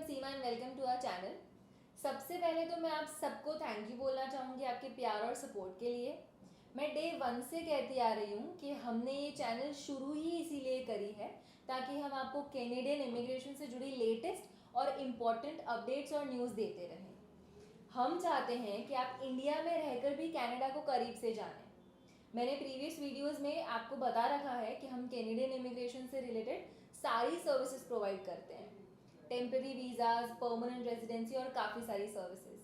Seema and welcome to our channel. सबसे पहले तो मैं आप सबको थैंक यू बोलना चाहूँगी आपके प्यार और सपोर्ट के लिए। मैं डे 1 से कहती आ रही हूँ कि हमने ये चैनल शुरू ही इसीलिए करी है ताकि हम आपको कैनेडियन इमिग्रेशन से जुड़ी लेटेस्ट और इम्पॉर्टेंट अपडेट्स और न्यूज़ देते रहें। हम चाहते हैं कि आप इंडिया में रहकर भी कनाडा को करीब से जानें। मैंने प्रीवियस वीडियोस में आपको बता रखा है कि हम कैनेडियन इमिग्रेशन से रिलेटेड सारी सर्विसेज प्रोवाइड करते हैं, टेम्पररी वीज़ाज, परमानेंट रेजिडेंसी और काफ़ी सारी सर्विसेज।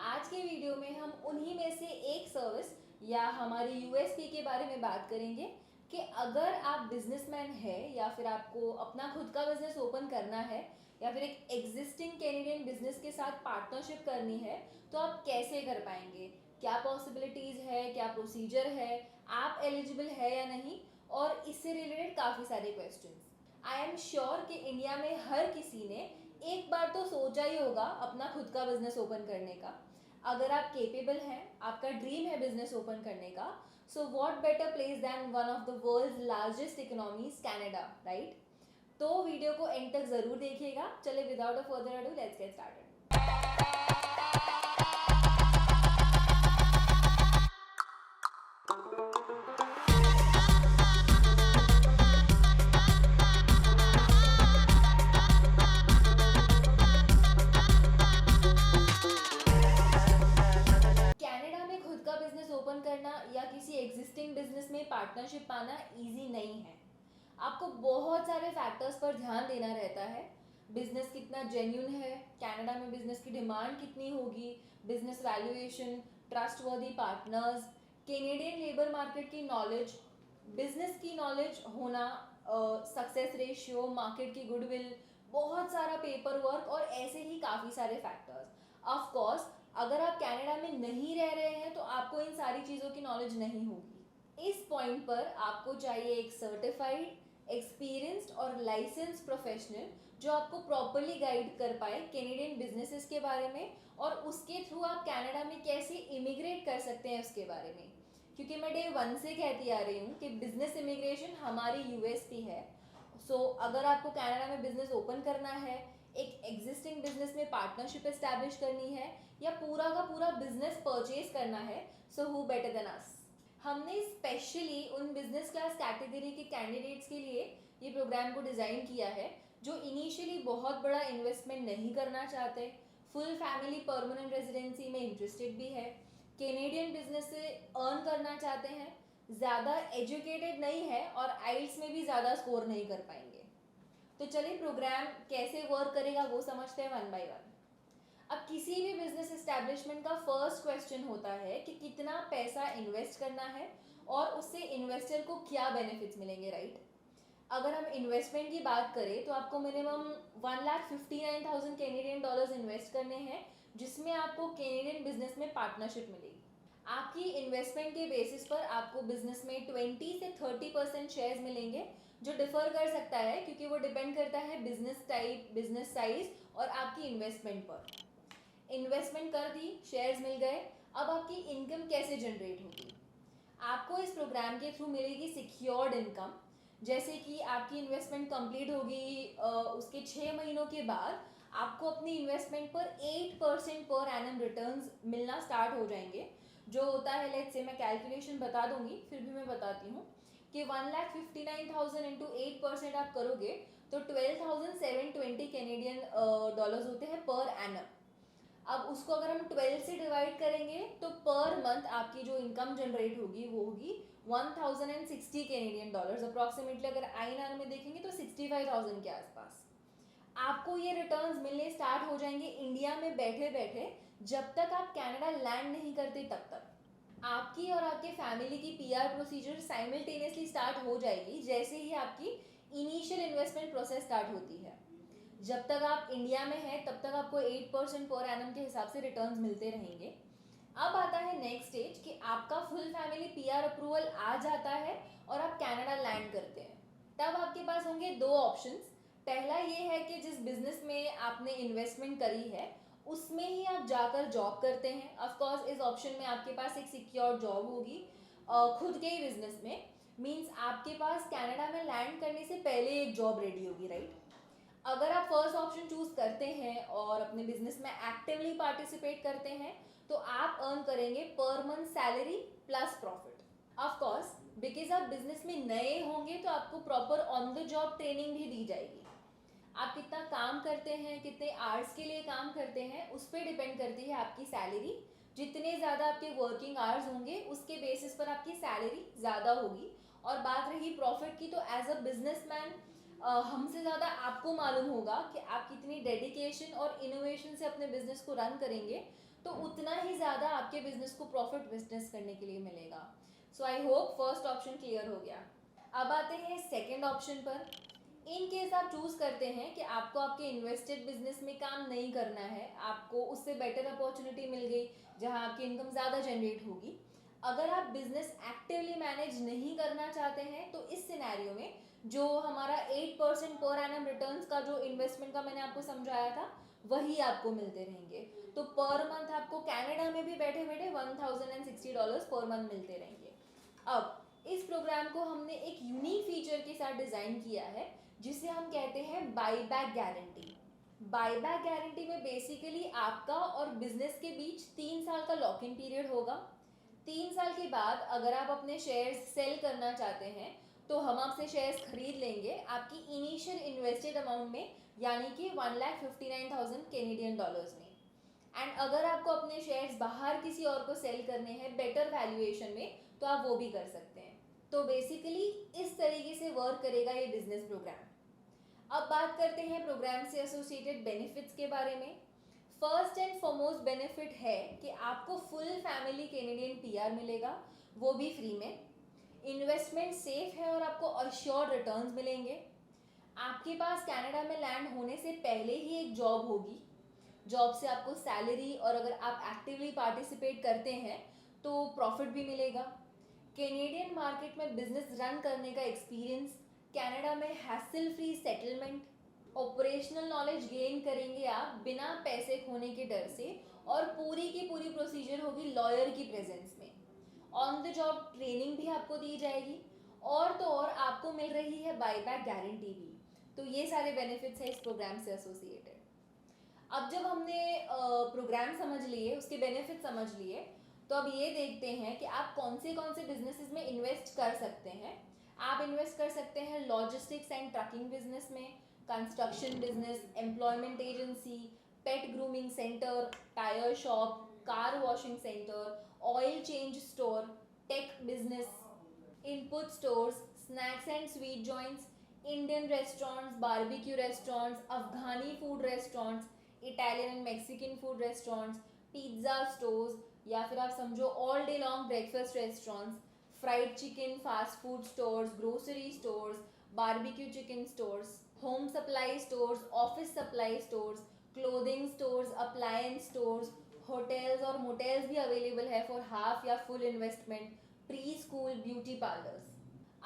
आज के वीडियो में हम उन्हीं में से एक सर्विस या हमारी यूएसपी के बारे में बात करेंगे कि अगर आप बिजनेसमैन है या फिर आपको अपना खुद का बिजनेस ओपन करना है या फिर एक एग्जिस्टिंग कैनेडियन बिजनेस के साथ पार्टनरशिप करनी है तो आप कैसे कर पाएंगे, क्या पॉसिबिलिटीज़ है, क्या प्रोसीजर है, आप एलिजिबल है या नहीं, और इससे रिलेटेड काफ़ी सारे क्वेश्चंस। आई एम श्योर कि इंडिया में हर किसी ने एक बार तो सोचा ही होगा अपना खुद का बिजनेस ओपन करने का। अगर आप केपेबल हैं, आपका ड्रीम है बिजनेस ओपन करने का, so what better place than one of the world's largest economies Canada, right? तो वीडियो को एंड तक जरूर देखिएगा। चले without a further ado let's get started. Canada में खुद का बिजनेस ओपन करना या किसी एग्जिस्टिंग बिजनेस में पार्टनरशिप पाना इजी नहीं है। आपको बहुत सारे फैक्टर्स पर ध्यान देना रहता है। बिजनेस कितना जेन्यून है, कनाडा में बिजनेस की डिमांड कितनी होगी, business valuation, trustworthy partners, Canadian labour market की नॉलेज, बिजनेस की नॉलेज होना, सक्सेस रेशियो, मार्केट की गुडविल, बहुत सारा पेपर वर्क और ऐसे ही काफ़ी सारे फैक्टर्स। ऑफ कोर्स अगर आप कनाडा में नहीं रह रहे हैं तो आपको इन सारी चीज़ों की नॉलेज नहीं होगी। इस पॉइंट पर आपको चाहिए एक सर्टिफाइड, एक्सपीरियंस्ड और लाइसेंस प्रोफेशनल जो आपको प्रॉपरली गाइड कर पाए कैनेडियन बिजनेसेस के बारे में और उसके थ्रू आप कनाडा में कैसे इमिग्रेट कर सकते हैं उसके बारे में। क्योंकि मैं डे 1 से कहती आ रही हूँ कि बिजनेस इमिग्रेशन हमारी यूएसपी है। अगर आपको कनाडा में बिजनेस ओपन करना है, एक एग्जिस्टिंग बिजनेस में पार्टनरशिप एस्टैब्लिश करनी है या पूरा का पूरा बिजनेस परचेज करना है, so who better than us. हमने स्पेशली उन बिजनेस क्लास कैटेगरी के कैंडिडेट्स के लिए ये प्रोग्राम को डिज़ाइन किया है जो इनिशियली बहुत बड़ा इन्वेस्टमेंट नहीं करना चाहते, फुल फैमिली परमानेंट रेजिडेंसी में इंटरेस्टेड भी है, कैनेडियन बिजनेस से अर्न करना चाहते हैं, ज़्यादा एजुकेटेड नहीं है और आइल्स में भी ज़्यादा स्कोर नहीं कर पाएंगे। तो चलिए प्रोग्राम कैसे वर्क करेगा वो समझते हैं वन बाय वन। अब किसी भी बिजनेस एस्टैब्लिशमेंट का फर्स्ट क्वेश्चन होता है कि कितना पैसा इन्वेस्ट करना है और उससे इन्वेस्टर को क्या बेनिफिट्स मिलेंगे, राइट? अगर हम इन्वेस्टमेंट की बात करें तो आपको मिनिमम 1,59,000 कैनेडियन डॉलर्स इन्वेस्ट करने हैं जिसमें आपको कैनेडियन बिजनेस में पार्टनरशिप मिलेगी। आपकी इन्वेस्टमेंट के बेसिस पर आपको बिजनेस में 20 से 30% शेयर्स मिलेंगे जो डिफर कर सकता है क्योंकि वो डिपेंड करता है बिजनेस टाइप, बिजनेस साइज और आपकी इन्वेस्टमेंट पर। इन्वेस्टमेंट कर दी, शेयर्स मिल गए, अब आपकी इनकम कैसे जनरेट होगी? आपको इस प्रोग्राम के थ्रू मिलेगी सिक्योर्ड इनकम। जैसे कि आपकी इन्वेस्टमेंट कंप्लीट होगी, उसके 6 महीनों के बाद आपको अपनी इन्वेस्टमेंट पर 8% पर एनम रिटर्न्स मिलना स्टार्ट हो जाएंगे। जो होता है, लेट्स से मैं कैलकुलेशन बता दूंगी, फिर भी मैं बताती हूँ कि 1,59,000 इंटू 8% आप करोगे तो 12,720 कैनेडियन डॉलर्स होते हैं पर एनम। अब उसको अगर हम 12 से डिवाइड करेंगे तो पर मंथ आपकी जो इनकम जनरेट होगी वो होगी 1,060 कैनेडियन डॉलर्स अप्रॉक्सीमेटली। अगर आईएनआर में देखेंगे तो 65,000 के आसपास आपको ये रिटर्न्स मिलने स्टार्ट हो जाएंगे इंडिया में बैठे बैठे। जब तक आप कनाडा लैंड नहीं करते तब तक आपकी और आपके फैमिली की पीआर प्रोसीजर साइमल्टेनियसली स्टार्ट हो जाएगी जैसे ही आपकी इनिशियल इन्वेस्टमेंट प्रोसेस स्टार्ट होती है। जब तक आप इंडिया में हैं तब तक आपको 8% पर एनम के हिसाब से रिटर्न्स मिलते रहेंगे। अब आता है नेक्स्ट स्टेज कि आपका फुल फैमिली पीआर अप्रूवल आ जाता है और आप कनाडा लैंड करते हैं। तब आपके पास होंगे दो ऑप्शंस। पहला ये है कि जिस बिजनेस में आपने इन्वेस्टमेंट करी है उसमें ही आप जाकर जॉब करते हैं। ऑफ कोर्स इस ऑप्शन में आपके पास एक सिक्योर जॉब होगी खुद के ही बिजनेस में। मींस आपके पास कनाडा में लैंड करने से पहले एक जॉब रेडी होगी, राइट? अगर आप फर्स्ट ऑप्शन चूज करते हैं और अपने बिजनेस में एक्टिवली पार्टिसिपेट करते हैं तो आप अर्न करेंगे per month salary plus profit. Of course because आप बिजनेस में नए होंगे तो आपको proper on the job training भी दी जाएगी। आप कितना काम करते हैं, कितने आवर्स के लिए काम करते हैं, उस पर डिपेंड करती है आपकी सैलरी। जितने ज़्यादा आपके वर्किंग आवर्स होंगे उसके बेसिस पर आपकी सैलरी ज़्यादा होगी। और बात रही प्रॉफिट की, तो एज अ बिजनेसमैन हमसे ज़्यादा आपको मालूम होगा कि आप कितनी डेडिकेशन और इनोवेशन से अपने बिजनेस को रन करेंगे, तो उतना ही ज़्यादा आपके बिजनेस को प्रॉफिट बिजनेस करने के लिए मिलेगा। So I hope first option clear हो गया। अब आते हैं सेकेंड ऑप्शन पर। इन केस आप चूज करते हैं कि आपको आपके इन्वेस्टेड बिजनेस में काम नहीं करना है, आपको उससे बेटर अपॉर्चुनिटी मिल गई जहां आपकी इनकम ज़्यादा जनरेट होगी। अगर आप बिजनेस एक्टिवली मैनेज नहीं करना चाहते हैं तो इस सिनेरियो में जो हमारा 8% पर एनम रिटर्न्स का जो इन्वेस्टमेंट का मैंने आपको समझाया था वही आपको मिलते रहेंगे। तो पर मंथ आपको कनाडा में भी बैठे बैठे $1060 पर मंथ मिलते रहेंगे। अब इस प्रोग्राम को हमने एक यूनिक फीचर के साथ डिज़ाइन किया है जिसे हम कहते हैं बाईबैक गारंटी। बाईबैक गारंटी में बेसिकली आपका और बिजनेस के बीच 3 साल का लॉक इन पीरियड होगा। 3 साल के बाद अगर आप अपने शेयर्स सेल करना चाहते हैं तो हम आपसे शेयर्स खरीद लेंगे आपकी इनिशियल इन्वेस्टेड अमाउंट में, यानी कि 1,59,000 कैनेडियन डॉलर्स में। एंड अगर आपको अपने शेयर्स बाहर किसी और को सेल करने हैं बेटर वैल्यूएशन में तो आप वो भी कर सकते हैं। तो बेसिकली इस तरीके से वर्क करेगा ये बिजनेस प्रोग्राम। अब बात करते हैं प्रोग्राम से एसोसिएटेड बेनिफिट्स के बारे में। फर्स्ट एंड फॉरमोस्ट बेनिफिट है कि आपको फुल फैमिली कैनेडियन पीआर मिलेगा, वो भी फ्री में। इन्वेस्टमेंट सेफ है और आपको अश्योर्ड रिटर्न्स मिलेंगे। आपके पास कनाडा में लैंड होने से पहले ही एक जॉब होगी, जॉब से आपको सैलरी और अगर आप एक्टिवली पार्टिसिपेट करते हैं तो प्रॉफिट भी मिलेगा। कैनेडियन मार्केट में बिजनेस रन करने का एक्सपीरियंस, कनाडा में hassle free settlement, operational knowledge gain करेंगे आप बिना पैसे खोने के डर से, और पूरी की पूरी प्रोसीजर होगी लॉयर की प्रेजेंस में। ऑन द जॉब ट्रेनिंग भी आपको दी जाएगी और तो और आपको मिल रही है बाईबैक गारंटी भी। तो ये सारे बेनिफिट्स है इस प्रोग्राम से एसोसिएटेड। अब जब हमने प्रोग्राम समझ लिए, उसके बेनिफिट समझ लिए, तो अब ये देखते हैं कि आप कौन से बिजनेसेस में इन्वेस्ट कर सकते हैं। आप इन्वेस्ट कर सकते हैं लॉजिस्टिक्स एंड ट्रकिंग बिजनेस में, construction business, employment agency, pet grooming centre, tyre shop, car washing centre, oil change store, tech business, input stores, snacks and sweet joints, Indian restaurants, barbecue restaurants, Afghani food restaurants, Italian and Mexican food restaurants, pizza stores, या फिर आप समझो all day long breakfast restaurants, fried chicken fast food stores, grocery stores, barbecue chicken stores, home supply stores, office supply stores, clothing stores, appliance stores, hotels और motels भी available है for half या full investment, pre school, beauty parlours.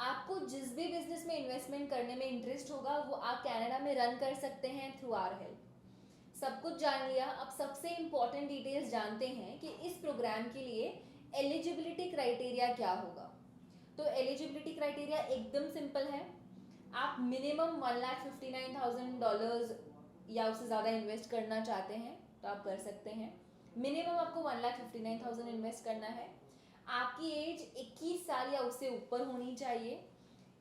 आपको जिस भी business में investment करने में इंटरेस्ट होगा वो आप कनाडा में रन कर सकते हैं थ्रू आवर हेल्प। सब कुछ जान लिया, अब सबसे इम्पॉर्टेंट डिटेल्स जानते हैं कि इस प्रोग्राम के लिए एलिजिबिलिटी क्राइटेरिया क्या होगा। तो एलिजिबिलिटी क्राइटेरिया एकदम सिंपल है। आप मिनिमम $1,59,000 या उससे ज़्यादा इन्वेस्ट करना चाहते हैं तो आप कर सकते हैं। मिनिमम आपको 1,59,000 इन्वेस्ट करना है। आपकी एज 21 साल या उससे ऊपर होनी चाहिए।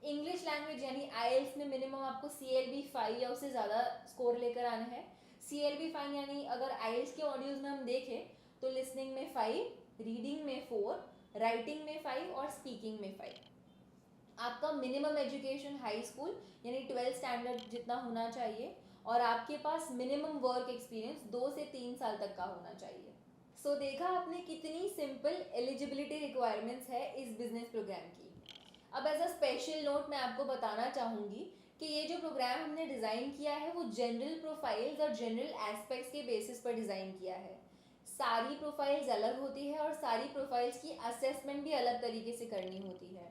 इंग्लिश लैंग्वेज यानी आईएल्स में मिनिमम आपको CLB 5 या उससे ज़्यादा स्कोर लेकर आना है। CLB 5 यानी अगर आईएल्स के मॉड्यूल्स में हम देखें तो लिसनिंग में 5, रीडिंग में 4, राइटिंग में 5 और स्पीकिंग में 5। आपका मिनिमम एजुकेशन हाई स्कूल यानी 12th स्टैंडर्ड जितना होना चाहिए और आपके पास मिनिमम वर्क एक्सपीरियंस 2 से 3 साल तक का होना चाहिए। सो देखा आपने कितनी सिंपल एलिजिबिलिटी रिक्वायरमेंट्स है इस बिजनेस प्रोग्राम की। अब एज अ स्पेशल नोट मैं आपको बताना चाहूँगी कि ये जो प्रोग्राम हमने डिज़ाइन किया है वो जनरल प्रोफाइल्स और जनरल एस्पेक्ट्स के बेसिस पर डिज़ाइन किया है। सारी प्रोफाइल्स अलग होती है और सारी प्रोफाइल्स की असेसमेंट भी अलग तरीके से करनी होती है।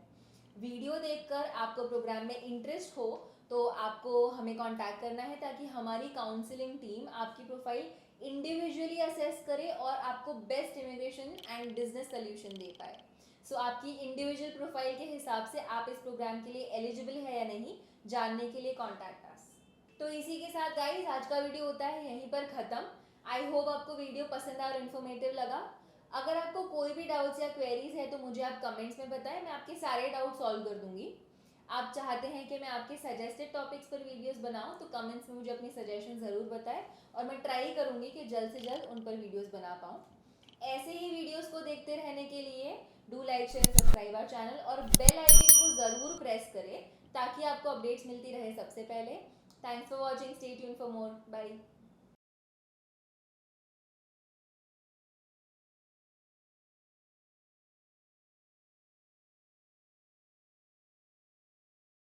वीडियो देखकर आपको प्रोग्राम में इंटरेस्ट हो तो आपको हमें कांटेक्ट करना है ताकि हमारी काउंसलिंग टीम आपकी प्रोफाइल इंडिविजुअली असेस करे और आपको best immigration and business solution दे पाए। सो आपकी इंडिविजुअल प्रोफाइल के हिसाब से आप इस प्रोग्राम के लिए एलिजिबल है या नहीं जानने के लिए कांटेक्ट अस। तो इसी के साथ गाइस आज का वीडियो होता है यहीं पर ख़त्म। आई होप आपको वीडियो पसंद और इन्फॉर्मेटिव लगा। अगर आपको कोई भी डाउट्स या क्वेरीज है तो मुझे आप कमेंट्स में बताएं, मैं आपके सारे डाउट सॉल्व कर दूंगी। आप चाहते हैं कि मैं आपके सजेस्टेड टॉपिक्स पर वीडियोस बनाऊं तो कमेंट्स में मुझे अपनी सजेशन ज़रूर बताएं और मैं ट्राई करूंगी कि जल्द से जल्द उन पर वीडियोस बना पाऊं। ऐसे ही वीडियोस को देखते रहने के लिए do like share subscribe our channel और बेल आइकन को ज़रूर प्रेस करें ताकि आपको अपडेट्स मिलती रहे सबसे पहले। Thanks for watching, stay tuned for more, bye.